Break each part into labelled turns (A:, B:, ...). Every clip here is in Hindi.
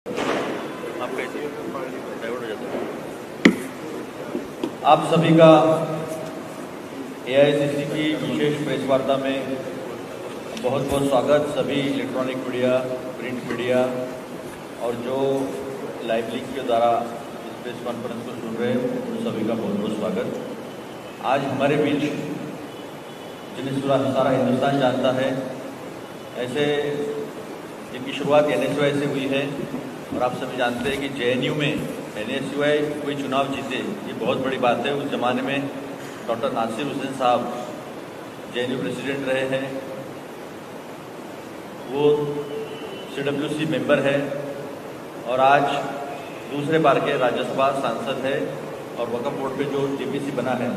A: आप सभी का एआईसीसी की विशेष प्रेस वार्ता में बहुत बहुत स्वागत। सभी इलेक्ट्रॉनिक मीडिया, प्रिंट मीडिया और जो लाइव लिंक के द्वारा इस प्रेस कॉन्फ्रेंस को सुन रहे हैं उन सभी का बहुत बहुत स्वागत। आज हमारे बीच जिन्हें सारा हिंदुस्तान जानता है, ऐसे जिनकी शुरुआत एनएसयूआई से हुई है और आप सभी जानते हैं कि जेएनयू में एनएसयूआई कोई चुनाव जीते ये बहुत बड़ी बात है। उस ज़माने में डॉक्टर नासिर हुसैन साहब जेएनयू प्रेसिडेंट रहे हैं, वो सीडब्ल्यूसी मेंबर है और आज दूसरे बार के राज्यसभा सांसद है और वक्फ बोर्ड पे जो जेपीसी बना है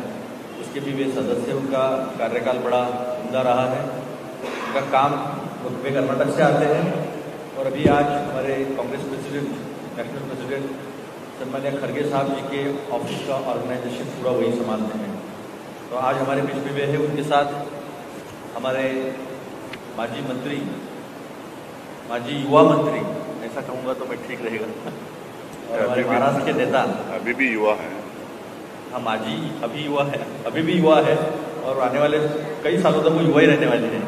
A: उसके भी वे सदस्य। उनका कार्यकाल बड़ा उम्दा रहा है। उनका काम वे कर्नाटक से आते हैं और अभी आज हमारे कांग्रेस प्रेसिडेंट, नेशनल प्रेसिडेंट सन्मान्य खड़गे साहब जी के ऑफिस का ऑर्गेनाइजेशन पूरा वही संभालते हैं। तो आज हमारे बीच में वे हैं। उनके साथ हमारे माजी मंत्री, माजी युवा मंत्री, ऐसा कहूँगा तो मैं ठीक रहेगा, और हमारे महाराष्ट्र के नेता,
B: अभी भी युवा है।
A: हाँ, माजी अभी युवा है, अभी भी युवा है और आने वाले कई सालों तक वो युवा ही रहने वाले हैं।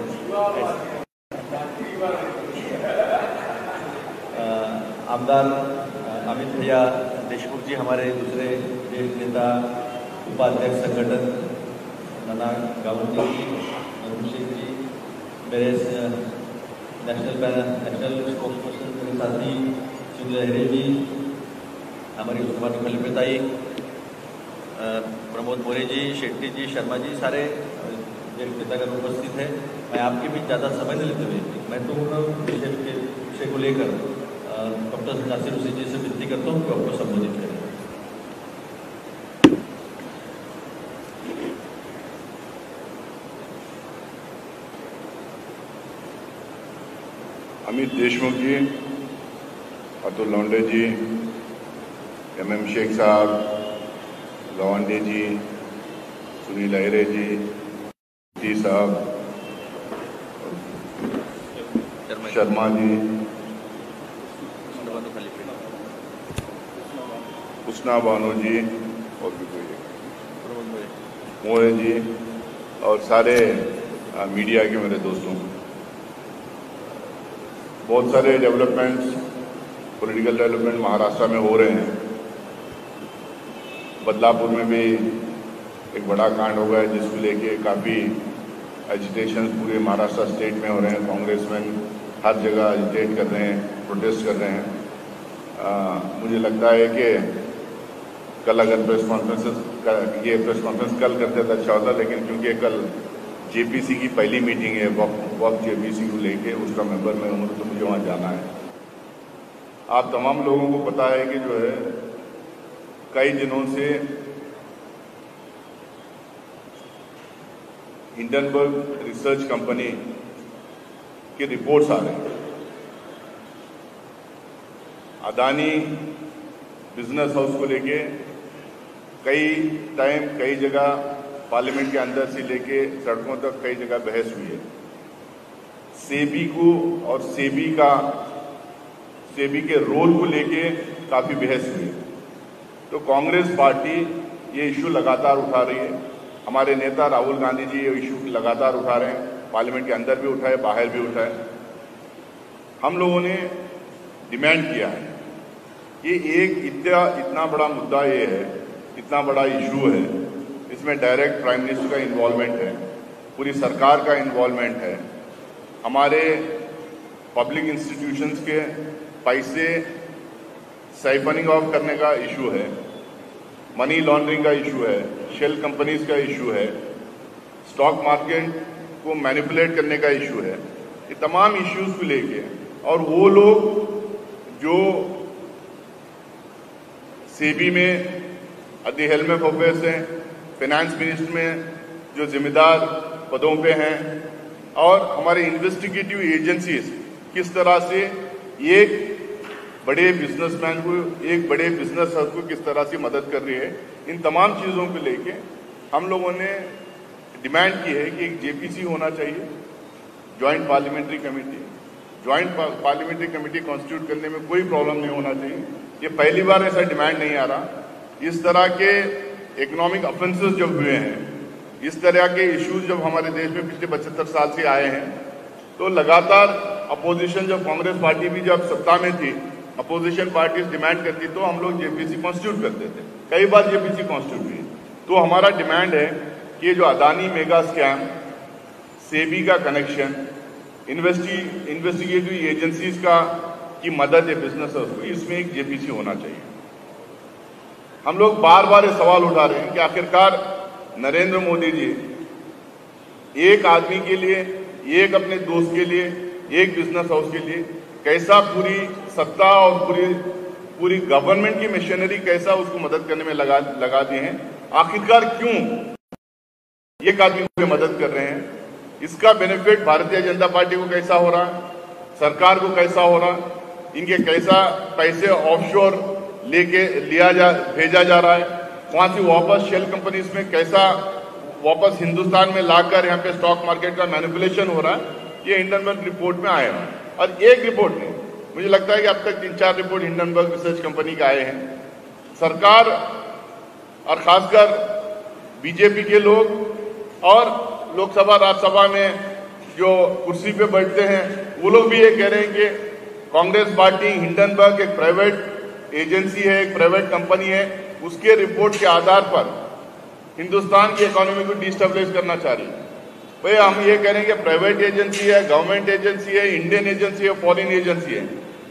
A: आमदार अमित भैया देशमुख जी, हमारे दूसरे ज्येष्ठ नेता, उपाध्यक्ष संगठन नाना गावंती जी, अरुण सिंह जी, मेरे नेशनल स्पोक्सपर्सन मेरे साथी सुनील लहरे जी, हमारी उस्मानी खलीफताई, प्रमोद मोरे जी, शेट्टी जी, शर्मा जी, सारे नेतागण उपस्थित हैं। मैं आपके बीच ज़्यादा समय नहीं लेते हुए मैं तो विषय को लेकर डॉक्टर नासिर हुसैन जी से विनती करता हूँ कि आपको संबोधित करें।
B: अमित देशमुख जी, अतुल लोंडे जी, एमएम शेख साहब, लवांडे जी, सुनील लहरे जी साहब, शर्मा जी, उस्ना बानो जी और भी कोई मोरे जी और सारे मीडिया के मेरे दोस्तों, बहुत सारे डेवलपमेंट्स, पॉलिटिकल डेवलपमेंट महाराष्ट्र में हो रहे हैं। बदलापुर में भी एक बड़ा कांड हो गया जिसको लेके काफ़ी एजिटेशन पूरे महाराष्ट्र स्टेट में हो रहे हैं। कांग्रेसमैन हर जगह एजिटेट कर रहे हैं, प्रोटेस्ट कर रहे हैं। मुझे लगता है कि कल अगर ये प्रेस कॉन्फ्रेंस कल करते तो अच्छा होता, लेकिन क्योंकि कल जेपीसी की पहली मीटिंग है वक्त जेपीसी को लेके, उसका मेंबर मैं हूँ तो मुझे वहाँ जाना है। आप तमाम लोगों को पता है कि जो है कई दिनों से हिंडनबर्ग रिसर्च कंपनी की रिपोर्ट्स आ रही हैं। अदानी बिजनेस हाउस को लेके कई जगह पार्लियामेंट के अंदर से लेके सड़कों तक कई जगह बहस हुई है। सेबी को और सेबी के रोल को लेके काफी बहस हुई है। तो कांग्रेस पार्टी ये इशू लगातार उठा रही है। हमारे नेता राहुल गांधी जी ये इशू लगातार उठा रहे हैं, पार्लियामेंट के अंदर भी उठाए, बाहर भी उठाए। हम लोगों ने डिमांड किया है, ये इतना बड़ा मुद्दा ये है, इतना बड़ा इशू है, इसमें डायरेक्ट प्राइम मिनिस्टर का इन्वॉल्वमेंट है, पूरी सरकार का इन्वॉल्वमेंट है, हमारे पब्लिक इंस्टीट्यूशंस के पैसे साइफनिंग ऑफ करने का इशू है, मनी लॉन्ड्रिंग का इशू है, शेल कंपनीज का इशू है, स्टॉक मार्केट को मैनिपुलेट करने का इशू है। ये तमाम इश्यूज को लेके, और वो लोग जो सेबी में at the helm of affairs हैं, फाइनेंस मिनिस्टर में जो जिम्मेदार पदों पे हैं, और हमारे इन्वेस्टिगेटिव एजेंसीज किस तरह से एक बड़े बिजनेसमैन को, एक बड़े बिजनेस को किस तरह से मदद कर रही है, इन तमाम चीज़ों को लेके हम लोगों ने डिमांड की है कि एक जेपीसी होना चाहिए, joint parliamentary committee, joint parliamentary committee constitute करने में कोई प्रॉब्लम नहीं होना चाहिए। ये पहली बार ऐसा डिमांड नहीं आ रहा। इस तरह के इकोनॉमिक ऑफेंसेस जब हुए हैं, इस तरह के इश्यूज जब हमारे देश में पिछले 75 साल से आए हैं, तो लगातार अपोजिशन, जब कांग्रेस पार्टी भी जब सत्ता में थी, अपोजिशन पार्टीज डिमांड करती तो हम लोग जेपीसी कॉन्स्टिट्यूट करते थे। कई बार जेपीसी कॉन्स्टिट्यूट हुई। तो हमारा डिमांड है कि जो अदानी मेगा स्कैम, सेबी का कनेक्शन, इन्वेस्टिगेटिव एजेंसीज की मदद है बिजनेसर्स को, इसमें एक जेपीसी होना चाहिए। हम लोग बार बार ये सवाल उठा रहे हैं कि आखिरकार नरेंद्र मोदी जी एक आदमी के लिए, एक अपने दोस्त के लिए, एक बिजनेस हाउस के लिए कैसा पूरी सत्ता और पूरी गवर्नमेंट की मशीनरी कैसा उसको मदद करने में लगा दिए हैं। आखिरकार क्यों एक आदमी को मदद कर रहे हैं? इसका बेनिफिट भारतीय जनता पार्टी को कैसा हो रहा है, सरकार को कैसा हो रहा है, इनके कैसा पैसे ऑफशोर भेजा जा रहा है, वहां से वापस शेल कंपनीज में कैसा वापस हिंदुस्तान में लाकर यहाँ पे स्टॉक मार्केट का मैनिपुलेशन हो रहा है, ये हिंडनबर्ग रिपोर्ट में आया है। और एक रिपोर्ट नहीं, मुझे लगता है कि अब तक 3-4 रिपोर्ट हिंडनबर्ग रिसर्च कंपनी के आए हैं। सरकार और खासकर बीजेपी के लोग और लोकसभा राज्यसभा में जो कुर्सी पे बैठते हैं, वो लोग भी ये कह रहे हैं कि कांग्रेस पार्टी हिंडनबर्ग एक प्राइवेट एजेंसी है, एक प्राइवेट कंपनी है, उसके रिपोर्ट के आधार पर हिंदुस्तान की इकोनॉमी को डिस्टेबलाइज करना चाह रही है। भाई हम ये कह रहे हैं कि प्राइवेट एजेंसी है, गवर्नमेंट एजेंसी है, इंडियन एजेंसी है, फॉरेन एजेंसी है।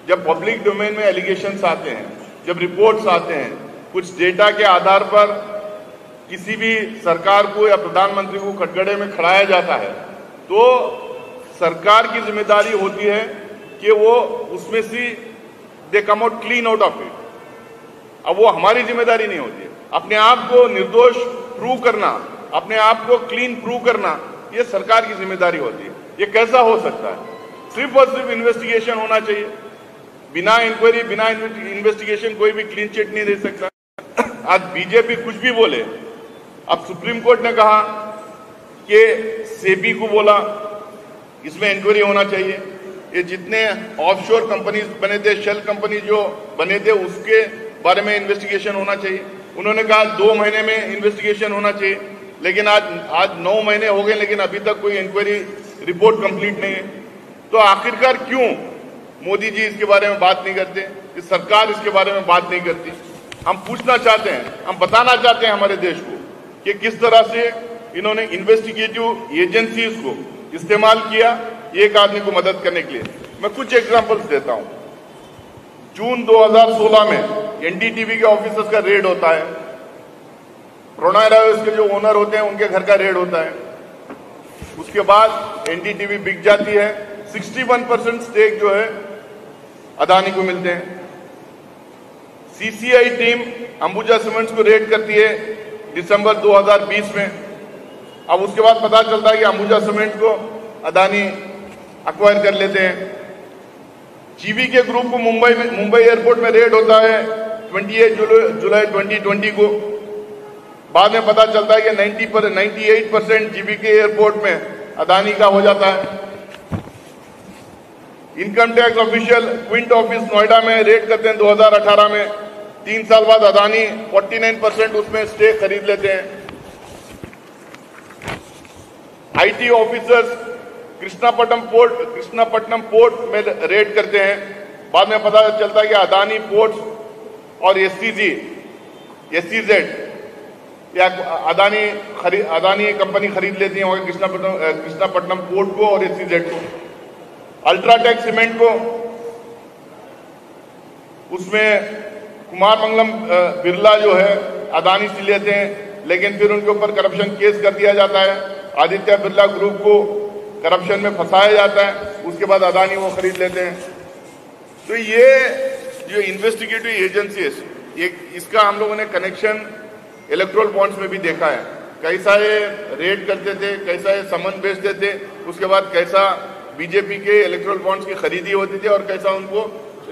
B: जब पब्लिक डोमेन में एलिगेशंस आते हैं, जब रिपोर्ट्स आते हैं, कुछ डेटा के आधार पर किसी भी सरकार को या प्रधानमंत्री को कटघरे में खड़ाया जाता है, तो सरकार की जिम्मेदारी होती है कि वो उसमें से they come out clean out of it. अब वो हमारी जिम्मेदारी नहीं होती है। अपने आप को निर्दोष प्रूव करना, अपने आप को क्लीन प्रूव करना, ये सरकार की जिम्मेदारी होती है। ये कैसा हो सकता है? सिर्फ और सिर्फ इन्वेस्टिगेशन होना चाहिए। बिना इंक्वायरी, बिना इन्वेस्टिगेशन कोई भी क्लीन चिट नहीं दे सकता। आज बीजेपी कुछ भी बोले, अब सुप्रीम कोर्ट ने कहा कि सेबी को बोला इसमें इंक्वायरी होना चाहिए। ये जितने ऑफशोर कंपनीज बने थे, शेल कंपनी जो बने थे, उसके बारे में इन्वेस्टिगेशन होना चाहिए। उन्होंने कहा 2 महीने में इन्वेस्टिगेशन होना चाहिए, लेकिन आज 9 महीने हो गए, लेकिन अभी तक कोई इंक्वायरी रिपोर्ट कंप्लीट नहीं है। तो आखिरकार क्यों मोदी जी इसके बारे में बात नहीं करते, इस सरकार इसके बारे में बात नहीं करती? हम पूछना चाहते हैं, हम बताना चाहते हैं हमारे देश को कि किस तरह से इन्होंने इन्वेस्टिगेटिव एजेंसीज को इस्तेमाल किया एक आदमी को मदद करने के लिए। मैं कुछ एग्जांपल्स देता हूं। जून 2016 में एनडीटीवी के ऑफिसर्स का रेड होता है, प्रणय राय के जो ओनर होते हैं उनके घर का रेड होता है। उसके बाद एनडीटीवी बिक जाती है, 61% स्टेक जो है अदानी को मिलते हैं। सीसीआई टीम अंबुजा सीमेंट्स को रेड करती है दिसंबर 2020 में। अब उसके बाद पता चलता है कि अंबुजा सीमेंट को अदानी अक्वायर कर लेते हैं। जीवी के ग्रुप को मुंबई एयरपोर्ट में रेड होता है 28 जुलाई 2020 को। बाद में पता चलता है कि 98% जीवी के एयरपोर्ट में अदानी का हो जाता है। Income tax official Quint office Noida में रेड करते हैं 2018 में। 3 साल बाद अदानी 49% उसमें स्टेक खरीद लेते हैं। आईटी ऑफिसर्स कृष्णापट्टनम पोर्ट में रेड करते हैं। बाद में पता चलता है कि अदानी पोर्ट्स और एससीजेड या अदानी कंपनी खरीद लेती है कृष्णापट्टनम पोर्ट को और एससीजेड को। अल्ट्राटेक सीमेंट को उसमें कुमार मंगलम बिरला जो है अदानी से लेते हैं, लेकिन फिर उनके ऊपर करप्शन केस कर दिया जाता है। आदित्य बिरला ग्रुप को करप्शन में फंसाया जाता है, उसके बाद अदानी वो खरीद लेते हैं। तो ये जो इन्वेस्टिगेटिव एजेंसीज, इसका हम लोगों ने कनेक्शन इलेक्ट्रोल बॉन्ड्स में भी देखा है। कैसा ये रेड करते थे, कैसा ये समन बेचते थे, उसके बाद कैसा बीजेपी के इलेक्ट्रोल बॉन्ड्स की खरीदी होती थी और कैसा उनको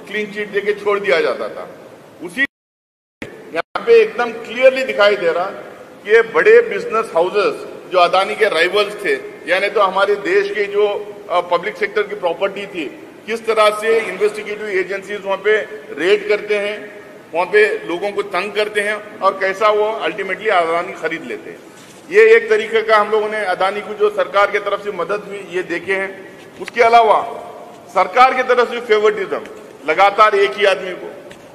B: क्लीन चिट देके छोड़ दिया जाता था। उसी यहाँ पे एकदम क्लियरली दिखाई दे रहा कि बड़े बिजनेस हाउसेस जो अदानी के राइवल्स थे, यानी तो हमारे देश के जो पब्लिक सेक्टर की प्रॉपर्टी थी, किस तरह से इन्वेस्टिगेटिव एजेंसीज वहां पे रेड करते हैं, वहां पे लोगों को तंग करते हैं और कैसा वो अल्टीमेटली अदानी खरीद लेते हैं। ये एक तरीके का हम लोगों ने अदानी को जो सरकार की तरफ से मदद हुई ये देखे हैं। उसके अलावा सरकार की तरफ से फेवरेटिज्म लगातार एक ही आदमी को,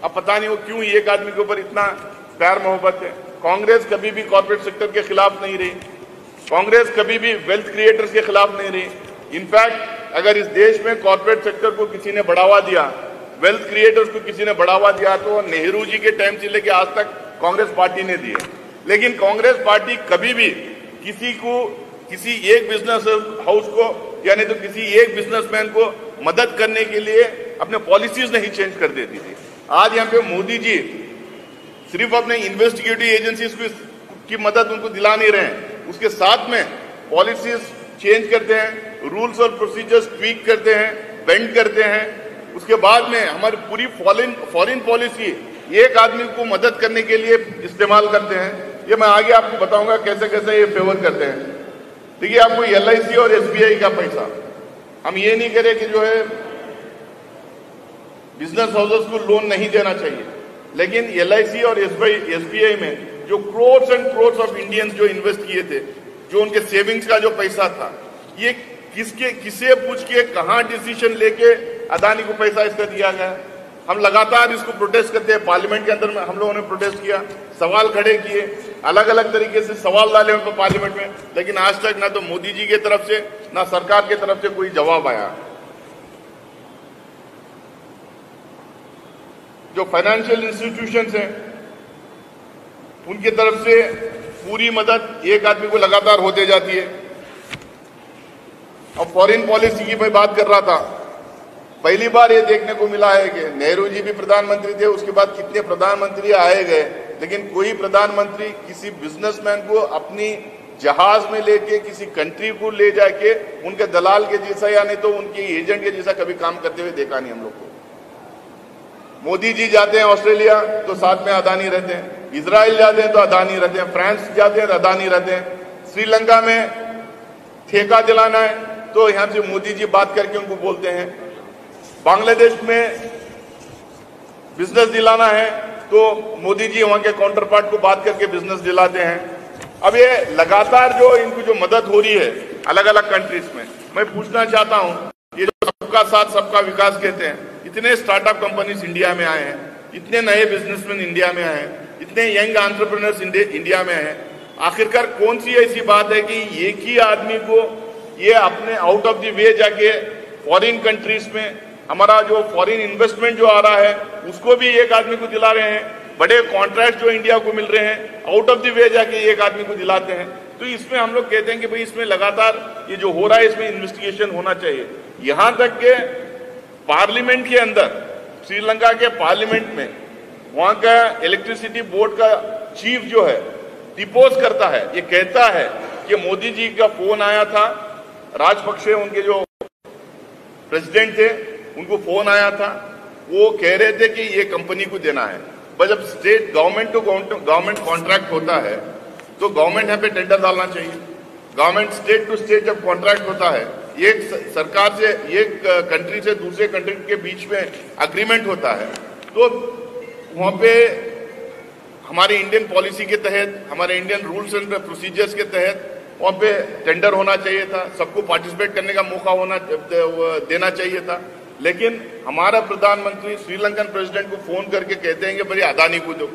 B: अब पता नहीं वो क्यों एक आदमी के ऊपर इतना प्यार मोहब्बत है। कांग्रेस कभी भी कॉर्पोरेट सेक्टर के खिलाफ नहीं रही, कांग्रेस कभी भी वेल्थ क्रिएटर्स के खिलाफ नहीं रही। इनफैक्ट अगर इस देश में कॉर्पोरेट सेक्टर को किसी ने बढ़ावा दिया, वेल्थ क्रिएटर्स को किसी ने बढ़ावा दिया, तो नेहरू जी के टाइम से लेके आज तक कांग्रेस पार्टी ने दिए। लेकिन कांग्रेस पार्टी कभी भी किसी को, किसी एक बिजनेस हाउस को यानी तो किसी एक बिजनेसमैन को मदद करने के लिए अपने पॉलिसीज नहीं चेंज कर देती थी। आज यहाँ पे मोदी जी सिर्फ अपने इन्वेस्टिगेटिव एजेंसीज की मदद उनको दिला नहीं रहे हैं, उसके साथ में पॉलिसीज चेंज करते हैं, रूल्स और प्रोसीजर्स ट्वीक करते हैं, बेंड करते हैं। उसके बाद में हमारी पूरी फॉरेन पॉलिसी एक आदमी को मदद करने के लिए इस्तेमाल करते हैं। ये मैं आगे आपको बताऊंगा कैसे कैसे ये फेवर करते हैं। देखिए, आपको LIC और SBI का पैसा, हम ये नहीं करें कि जो है बिजनेस हाउसेस को लोन नहीं देना चाहिए, लेकिन LIC और SBI में जो crores and crores of Indians जो इन्वेस्ट किए थे, जो उनके सेविंग्स का जो पैसा था, ये किसे पूछ के कहां डिसीजन लेके अदानी को पैसा इसका दिया गया। हम लगातार इसको प्रोटेस्ट करते हैं। पार्लियामेंट के अंदर में हम लोगों ने प्रोटेस्ट किया, सवाल खड़े किए, अलग अलग तरीके से सवाल डाले उनको पार्लियामेंट में, लेकिन आज तक ना तो मोदी जी की तरफ से ना सरकार की तरफ से कोई जवाब आया। जो फाइनेंशियल इंस्टीट्यूशंस हैं उनकी तरफ से पूरी मदद एक आदमी को लगातार होते जाती है। अब फॉरेन पॉलिसी की मैं बात कर रहा था, पहली बार ये देखने को मिला है कि नेहरू जी भी प्रधानमंत्री थे, उसके बाद कितने प्रधानमंत्री आए गए, लेकिन कोई प्रधानमंत्री किसी बिजनेसमैन को अपनी जहाज में लेके किसी कंट्री को ले जाके उनके दलाल के जैसा या नहीं तो उनके एजेंट के जैसा कभी काम करते हुए देखा नहीं हम लोग को। मोदी जी जाते हैं ऑस्ट्रेलिया तो साथ में अदानी रहते हैं, इजराइल जाते हैं तो अदानी रहते हैं, फ्रांस जाते हैं तो अदानी रहते हैं, श्रीलंका में ठेका दिलाना है तो यहां से मोदी जी बात करके उनको बोलते हैं, बांग्लादेश में बिजनेस दिलाना है तो मोदी जी वहां के काउंटर पार्ट को बात करके बिजनेस दिलाते हैं। अब ये लगातार जो इनको जो मदद हो रही है अलग अलग कंट्रीज में, मैं पूछना चाहता हूं, ये जो सबका साथ सबका विकास कहते हैं, इतने स्टार्टअप कंपनीज इंडिया में आए हैं, इतने नए बिजनेसमैन इंडिया में आए हैं, इतने यंग एंटरप्रेन्योर्स इंडिया में हैं, आखिरकार कौन सी ऐसी बात है कि एक ही आदमी को ये अपने आउट ऑफ द वे जाके फॉरेन कंट्रीज में हमारा जो फॉरेन इन्वेस्टमेंट जो आ रहा है उसको भी एक आदमी को दिला रहे हैं, बड़े कॉन्ट्रैक्ट जो इंडिया को मिल रहे हैं आउट ऑफ द वे जाके एक आदमी को दिलाते हैं। तो इसमें हम लोग कहते हैं कि भाई इसमें लगातार ये जो हो रहा है इसमें इन्वेस्टिगेशन होना चाहिए। यहां तक के पार्लियामेंट के अंदर, श्रीलंका के पार्लियामेंट में वहां का इलेक्ट्रिसिटी बोर्ड का चीफ जो है डिपोज करता है, ये कहता है कि मोदी जी का फोन आया था, राजपक्षे उनके जो प्रेसिडेंट थे उनको फोन आया था, वो कह रहे थे कि ये कंपनी को देना है। बस जब state government to government contract होता है तो गवर्नमेंट यहाँ पे टेंडर डालना चाहिए। गवर्नमेंट स्टेट टू स्टेट जब कॉन्ट्रैक्ट होता है, एक सरकार से एक कंट्री से दूसरे कंट्री के बीच में अग्रीमेंट होता है, तो वहां पे हमारे इंडियन पॉलिसी के तहत, हमारे इंडियन रूल्स एंड प्रोसीजर्स के तहत वहां पे टेंडर होना चाहिए था, सबको पार्टिसिपेट करने का मौका देना चाहिए था। लेकिन हमारा प्रधानमंत्री श्रीलंकन प्रेसिडेंट को फोन करके कहते हैं कि भाई अदानी को दो।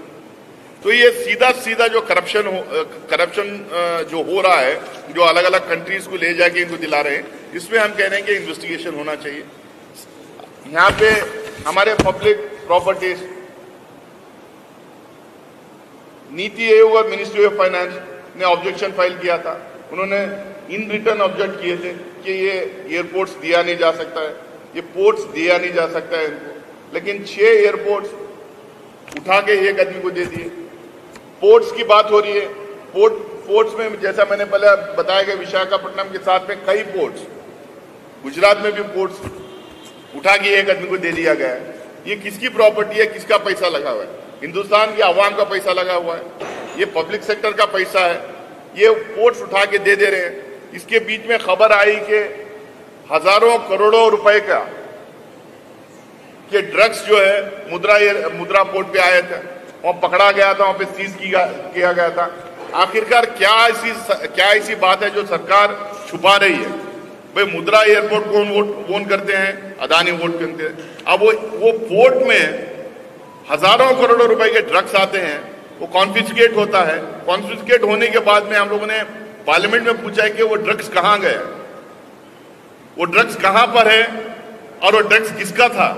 B: तो ये सीधा सीधा जो करप्शन जो हो रहा है, जो अलग अलग कंट्रीज को ले जाके इनको दिला रहे हैं, इसमें हम कह रहे हैं कि इन्वेस्टिगेशन होना चाहिए। यहाँ पे हमारे पब्लिक प्रॉपर्टीज, नीति आयोग और मिनिस्ट्री ऑफ फाइनेंस ने ऑब्जेक्शन फाइल किया था। उन्होंने इन रिटर्न ऑब्जेक्ट किए थे कि ये एयरपोर्ट्स दिया नहीं जा सकता है, ये पोर्ट्स दिया नहीं जा सकता है इनको। लेकिन 6 एयरपोर्ट्स उठा के एक आदमी को दे दिए। पोर्ट्स की बात हो रही है, पोर्ट्स में जैसा मैंने पहले बताया कि विशाखापट्टनम के साथ में कई पोर्ट्स, गुजरात में भी पोर्ट्स उठा के एक आदमी को दे दिया गया है। ये किसकी प्रॉपर्टी है, किसका पैसा लगा हुआ है? हिंदुस्तान की आवाम का पैसा लगा हुआ है, ये पब्लिक सेक्टर का पैसा है, ये पोर्ट्स उठा के दे रहे हैं। इसके बीच में खबर आई कि हजारों करोड़ों रुपए का कि ड्रग्स जो है मुद्रा पोर्ट पे आए थे, वहां पकड़ा गया था, वहां पे सीज किया गया था। आखिरकार क्या ऐसी बात है जो सरकार छुपा रही है? भाई मुद्रा एयरपोर्ट कौन करते हैं? अदानी वोट करते हैं। अब वो पोर्ट में हजारों करोड़ों रुपए के ड्रग्स आते हैं, वो कॉन्फिस्केट होता है। कॉन्फिस्केट होने के बाद में हम लोगों ने पार्लियामेंट में पूछा है कि वो ड्रग्स कहां गए, वो ड्रग्स कहां पर है और वो ड्रग्स किसका था।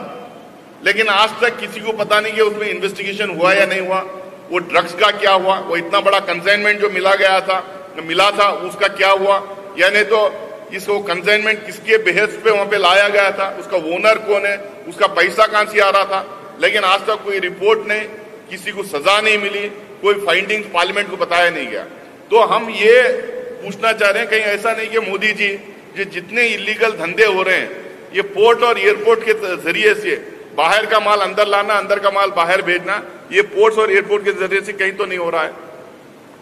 B: लेकिन आज तक किसी को पता नहीं कि उसमें इन्वेस्टिगेशन हुआ या नहीं हुआ, वो ड्रग्स का क्या हुआ, वो इतना बड़ा कंसाइनमेंट जो मिला था उसका क्या हुआ, यानी तो इसको कंसाइनमेंट किसके बेहस पे वहां पे लाया गया था, उसका ओनर कौन है, उसका पैसा कहां से आ रहा था। लेकिन आज तक कोई रिपोर्ट नहीं, किसी को सजा नहीं मिली, कोई फाइंडिंग्स पार्लियामेंट को बताया नहीं गया। तो हम ये पूछना चाह रहे हैं कहीं ऐसा नहीं कि मोदी जी जितने इलीगल धंधे हो रहे हैं, ये पोर्ट और एयरपोर्ट के जरिए से बाहर का माल अंदर लाना, अंदर का माल बाहर भेजना, ये पोर्ट्स और एयरपोर्ट के जरिए से कहीं तो नहीं हो रहा है।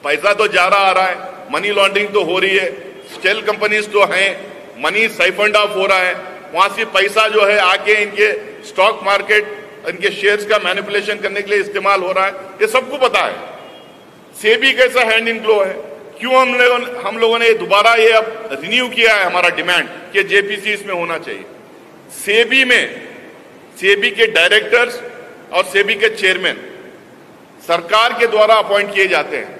B: पैसा तो जा रहा आ रहा है, मनी लॉन्ड्रिंग तो हो रही है, शेल कंपनीज तो हैं, मनी साइफंड ऑफ हो रहा है, वहां से पैसा जो है आके इनके स्टॉक मार्केट, इनके शेयर्स का मैनिपुलेशन करने के लिए इस्तेमाल हो रहा है, ये सबको पता है। सेबी कैसा हैंड इन ग्लो है, क्यों हम लोगों ने दोबारा ये अब रिन्यू किया है हमारा डिमांड कि जेपीसी इसमें होना चाहिए। सेबी के डायरेक्टर्स और सेबी के चेयरमैन सरकार के द्वारा अपॉइंट किए जाते हैं।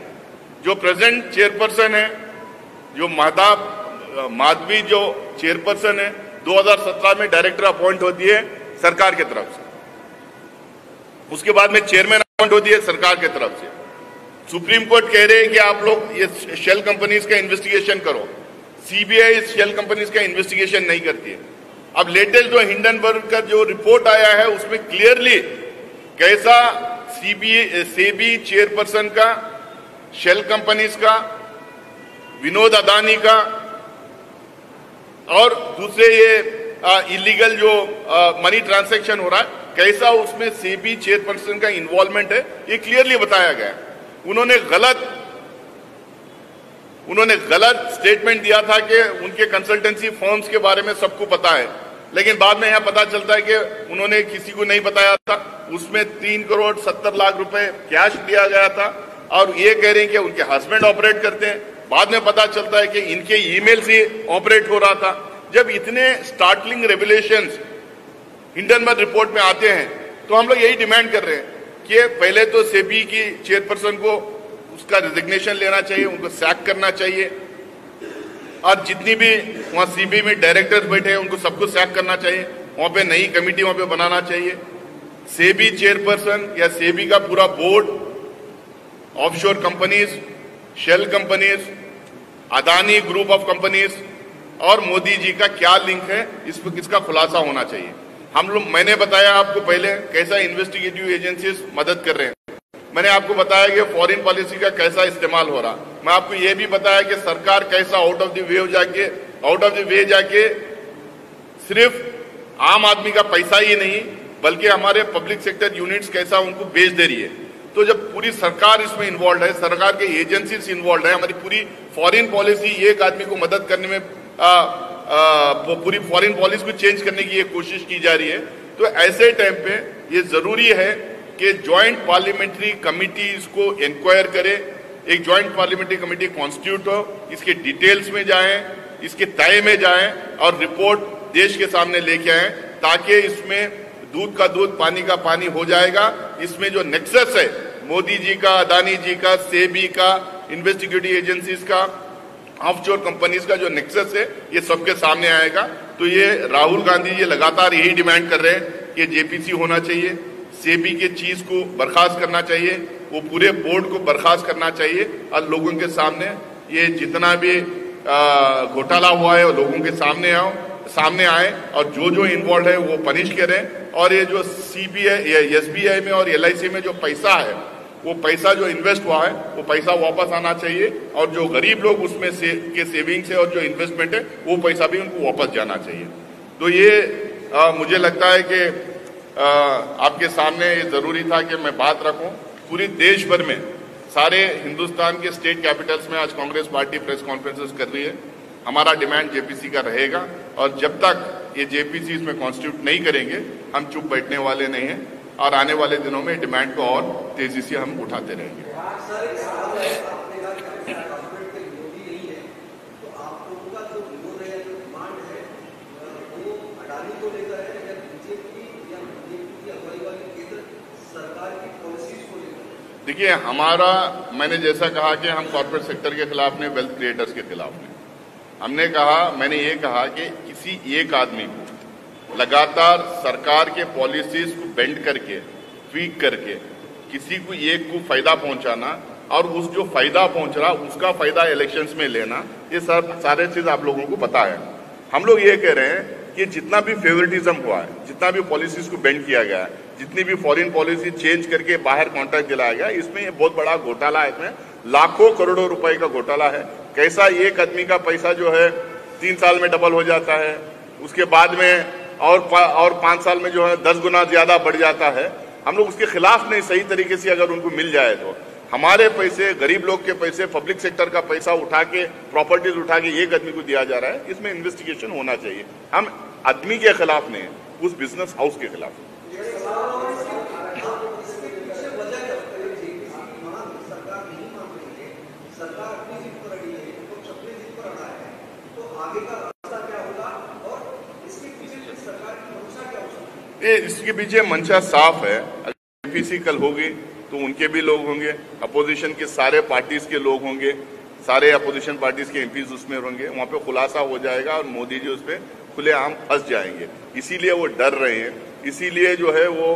B: जो प्रेजेंट चेयरपर्सन है, जो माधवी जो चेयरपर्सन है, 2017 में डायरेक्टर अपॉइंट होती है सरकार की तरफ से, उसके बाद में चेयरमैन अपॉइंट होती है सरकार की तरफ से। सुप्रीम कोर्ट कह रहे हैं कि आप लोग ये शेल कंपनीज का इन्वेस्टिगेशन करो, सीबीआई शेल कंपनीज का इन्वेस्टिगेशन नहीं करती है। अब लेटेस्ट जो हिंडनबर्ग का जो रिपोर्ट आया है उसमें क्लियरली कैसा सेबी चेयरपर्सन का, शेल कंपनीज का, विनोद अदानी का और दूसरे ये इलीगल जो मनी ट्रांजैक्शन हो रहा है, कैसा उसमें सेबी चेयरपर्सन का इन्वॉल्वमेंट है, ये क्लियरली बताया गया है। उन्होंने गलत स्टेटमेंट दिया था कि उनके कंसल्टेंसी फर्म्स के बारे में सबको पता है, लेकिन बाद में यहां पता चलता है कि उन्होंने किसी को नहीं बताया था। उसमें 3,70,00,000 रुपए कैश दिया गया था और ये कह रहे हैं कि उनके हस्बैंड ऑपरेट करते हैं। बाद में पता चलता है कि इनके ईमेल से ऑपरेट हो रहा था। जब इतने स्टार्टलिंग रेवलेशंस हिंडनबर्ग रिपोर्ट में आते हैं तो हम लोग यही डिमांड कर रहे हैं कि पहले तो सेबी की चेयरपर्सन को उसका रिजिग्नेशन लेना चाहिए, उनको सैक करना चाहिए, और जितनी भी वहां सीबी में डायरेक्टर्स बैठे हैं उनको सबको सैक करना चाहिए, वहां पे नई कमेटी वहां पे बनाना चाहिए। सेबी चेयरपर्सन या सेबी का पूरा board, offshore companies, shell companies, Adani group of companies और मोदी जी का क्या लिंक है, इसका खुलासा होना चाहिए। मैंने बताया आपको पहले कैसा इन्वेस्टिगेटिव एजेंसीज मदद कर रहे हैं, मैंने आपको बताया कि फॉरेन पॉलिसी का कैसा इस्तेमाल हो रहा, मैं आपको यह भी बताया कि सरकार कैसा आउट ऑफ द वे जाके सिर्फ आम आदमी का पैसा ही नहीं बल्कि हमारे पब्लिक सेक्टर यूनिट्स कैसा उनको बेच दे रही है। तो जब पूरी सरकार इसमें इन्वॉल्व है, सरकार के एजेंसीज इन्वॉल्व है, हमारी पूरी फॉरेन पॉलिसी एक आदमी को मदद करने में पूरी फॉरेन पॉलिसी को चेंज करने की एक कोशिश की जा रही है, तो ऐसे टाइम पे ये जरूरी है कि ज्वाइंट पार्लियामेंट्री कमेटी इसको इंक्वायर करे, एक ज्वाइंट पार्लियामेंट्री कमेटी कॉन्स्टिट्यूट हो, इसके डिटेल्स में जाएं, इसके तय में जाएं और रिपोर्ट देश के सामने लेके आए, ताकि इसमें दूध का दूध पानी का पानी हो जाएगा। इसमें जो नेक्सस है मोदी जी का, अदानी जी का, सेबी का, इन्वेस्टिगेटिव एजेंसीज का, ऑफशोर कंपनीज का जो नेक्सस है, ये सबके सामने आएगा। तो ये राहुल गांधी जी लगातार यही डिमांड कर रहे हैं कि जेपीसी होना चाहिए, सेबी के चीज को बर्खास्त करना चाहिए, वो पूरे बोर्ड को बर्खास्त करना चाहिए और लोगों के सामने ये जितना भी घोटाला हुआ है वो लोगों के सामने आए और जो इन्वॉल्व है वो पनिश करें। और ये जो सीबीआई या एसबीआई में और एलआईसी में जो पैसा है, वो पैसा जो इन्वेस्ट हुआ है वो पैसा वापस आना चाहिए, और जो गरीब लोग उसमें के सेविंग्स है और जो इन्वेस्टमेंट है वो पैसा भी उनको वापस जाना चाहिए। तो ये मुझे लगता है कि आपके सामने ये जरूरी था कि मैं बात रखूं। पूरी देश भर में सारे हिंदुस्तान के स्टेट कैपिटल्स में आज कांग्रेस पार्टी प्रेस कॉन्फ्रेंसेस कर रही है। हमारा डिमांड जेपीसी का रहेगा। और जब तक ये जेपीसी इसमें कॉन्स्टिट्यूट नहीं करेंगे हम चुप बैठने वाले नहीं हैं और आने वाले दिनों में डिमांड को और तेजी से हम उठाते रहेंगे। देखिए मैंने जैसा कहा कि हम कॉर्पोरेट सेक्टर के खिलाफ नहीं, वेल्थ क्रिएटर्स के खिलाफ नहीं। मैंने ये कहा कि किसी एक आदमी को लगातार सरकार के पॉलिसीज को बेंड करके, ट्वीक करके किसी को एक को फायदा पहुंचाना और उस जो फायदा पहुंच रहा उसका फायदा इलेक्शंस में लेना, ये सारे चीज आप लोगों को पता है। हम लोग ये कह रहे हैं कि जितना भी फेवरेटिज्म हुआ है, जितना भी पॉलिसीज को बेंड किया गया है, जितनी भी फॉरेन पॉलिसी चेंज करके बाहर कॉन्ट्रैक्ट दिलाया गया, इसमें ये बहुत बड़ा घोटाला है। इसमें लाखों करोड़ों रुपए का घोटाला है। कैसा एक आदमी का पैसा जो है 3 साल में डबल हो जाता है, उसके बाद में और 5 साल में जो है 10 गुना ज्यादा बढ़ जाता है। हम लोग उसके खिलाफ नहीं, सही तरीके से अगर उनको मिल जाए तो हमारे पैसे, गरीब लोग के पैसे, पब्लिक सेक्टर का पैसा उठा के, प्रॉपर्टीज उठा के एक आदमी को दिया जा रहा है, इसमें इन्वेस्टिगेशन होना चाहिए। हम आदमी के खिलाफ नहीं, उस बिजनेस हाउस के खिलाफ। इसके पीछे मंशा साफ है। जेपीसी कल होगी तो उनके भी लोग होंगे, अपोजिशन के सारे पार्टीज के लोग होंगे, सारे अपोजिशन पार्टीज के एमपीज उसमें होंगे। वहां पे खुलासा हो जाएगा और मोदी जी उसमें खुलेआम फंस जाएंगे। इसीलिए वो डर रहे हैं। इसीलिए जो है वो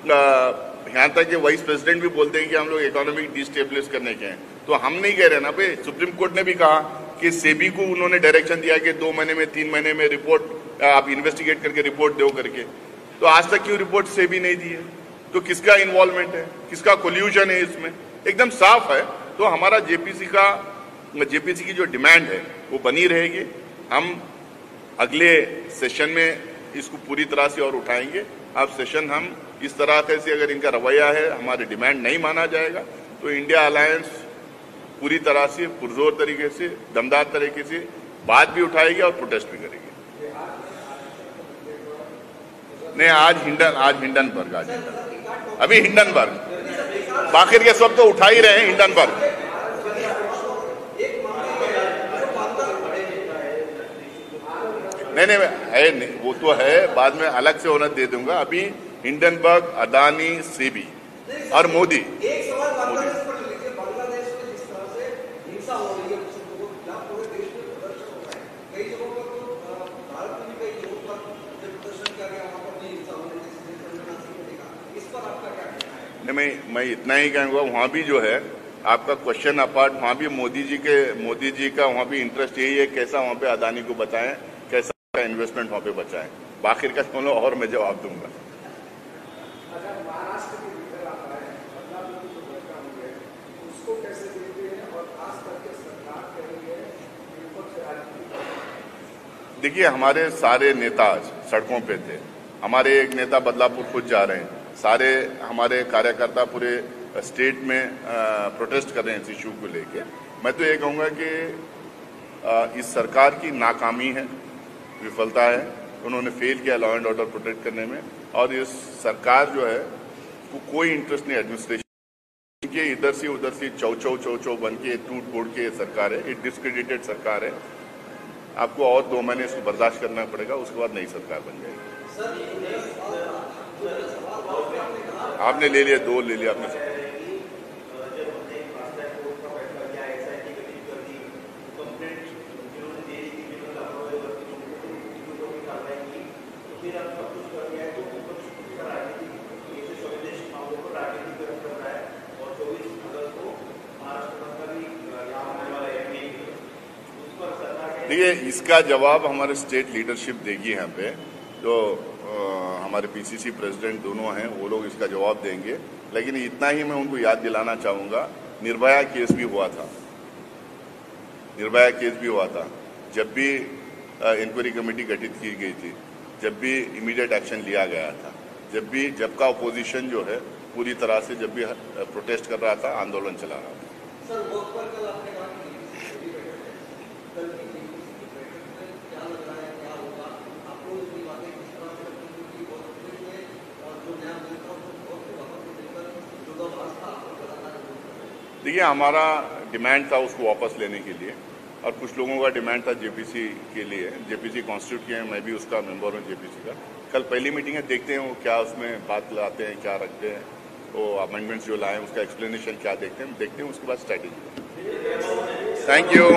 B: यहाँ तक कि वाइस प्रेसिडेंट भी बोलते हैं कि हम लोग इकोनॉमिक डिस्टेबलिश करने के हैं। तो हम नहीं कह रहे ना भाई। सुप्रीम कोर्ट ने भी कहा कि सेबी को उन्होंने डायरेक्शन दिया कि 2 महीने में, 3 महीने में रिपोर्ट आप इन्वेस्टिगेट करके रिपोर्ट दो करके। तो आज तक क्यों रिपोर्ट सेबी नहीं दी है? तो किसका इन्वॉल्वमेंट है, किसका कोल्यूशन है? इसमें एकदम साफ है। तो हमारा जेपीसी की जो डिमांड है वो बनी रहेगी। हम अगले सेशन में इसको पूरी तरह से और उठाएंगे। अब सेशन हम इस तरह से, अगर इनका रवैया है, हमारी डिमांड नहीं माना जाएगा तो इंडिया अलायंस पूरी तरह से, पुरजोर तरीके से, दमदार तरीके से बात भी उठाएगी और प्रोटेस्ट भी करेगी। नहीं, आज हिंडनबर्ग, अभी हिंडनबर्ग, बाकी के सब तो उठा ही रहे हैं हिंडनबर्ग। नहीं है, नहीं, वो तो है, बाद में अलग से होना दे दूंगा। अभी हिंडनबर्ग, अदानी, सेबी और मोदी। मैं इतना ही कहूँगा, वहाँ भी जो है आपका क्वेश्चन अपार्ट, वहाँ भी मोदी जी का वहाँ भी इंटरेस्ट यही है कैसा वहाँ पे अदानी को बचाएं, कैसा इन्वेस्टमेंट वहाँ पे बचाएं। बाकी का सुनो और मैं जवाब दूंगा। देखिए, हमारे सारे नेता आज सड़कों पे थे। हमारे एक नेता बदलापुर खुद जा रहे हैं। सारे हमारे कार्यकर्ता पूरे स्टेट में प्रोटेस्ट कर रहे हैं इस इशू को लेके। मैं तो ये कहूँगा कि इस सरकार की नाकामी है, विफलता है। उन्होंने फेल किया लॉ एंड ऑर्डर प्रोटेक्ट करने में। और इस सरकार जो है वो कोई इंटरेस्ट नहीं एडमिनिस्ट्रेशन के, इधर से उधर से चौ बन के टूट फूट के सरकार है। एक डिस्क्रेडिटेड सरकार है। आपको और 2 महीने इसको बर्दाश्त करना पड़ेगा, उसके बाद नई सरकार बन जाएगी। आपने ले लिया, 2 ले लिया आपने। देखिए, इसका जवाब हमारे स्टेट लीडरशिप देगी। यहाँ पे जो हमारे पीसीसी प्रेसिडेंट दोनों हैं, वो लोग इसका जवाब देंगे। लेकिन इतना ही मैं उनको याद दिलाना चाहूँगा, निर्भया केस भी हुआ था। निर्भया केस भी हुआ था। जब भी इंक्वायरी कमेटी गठित की गई थी, जब भी इमीडिएट एक्शन लिया गया था, जब का अपोजिशन जो है पूरी तरह से जब भी प्रोटेस्ट कर रहा था, आंदोलन चला रहा था। सर, वक्त पर कल आपने कहा कि कल की क्या लग रहा है, क्या होगा? देखिए, हमारा डिमांड था उसको वापस लेने के लिए, और कुछ लोगों का डिमांड था जेपीसी के लिए। जेपीसी कॉन्स्टिट्यूट किए हैं, मैं भी उसका मेंबर हूँ जेपीसी का। कल पहली मीटिंग है, देखते हैं वो क्या उसमें बात लाते हैं, क्या रखते हैं, वो अमेंडमेंट्स जो लाए उसका एक्सप्लेनेशन क्या देखते हैं उसके बाद स्ट्रैटेजी। Thank you.